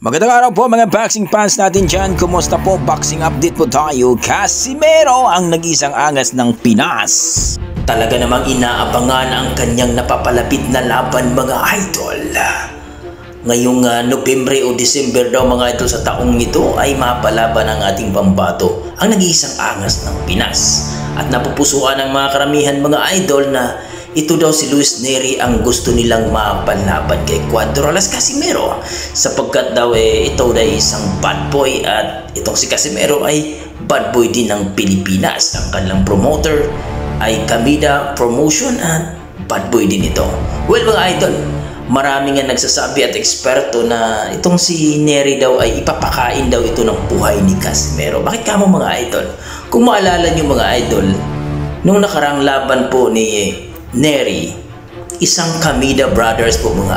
Magandang araw po mga boxing fans natin dyan. Kumusta po? Boxing update po tayo. Casimero ang nag-isang angas ng Pinas. Talaga namang inaabangan ang kanyang napapalapit na laban mga idol. Ngayong Nobyembre o December daw mga idol sa taong ito ay mapalaban ang ating pambato, ang nag-iisang angas ng Pinas. At napupusuan ng mga karamihan mga idol na ito daw si Luis Nery ang gusto nilang mapalaban kay Cuadro Alas Casimero, sapagkat daw ito ay isang bad boy at itong si Casimero ay bad boy din ng Pilipinas. Ang kanilang promoter ay Kamida Promotion at bad boy din ito. Well mga idol, marami nga nagsasabi at eksperto na itong si Nery daw ay ipapakain daw ito ng buhay ni Casimero. Bakit kamo mga idol? Kung maalala nyo mga idol, nung nakarang laban po ni Nery, isang Kamida Brothers po mga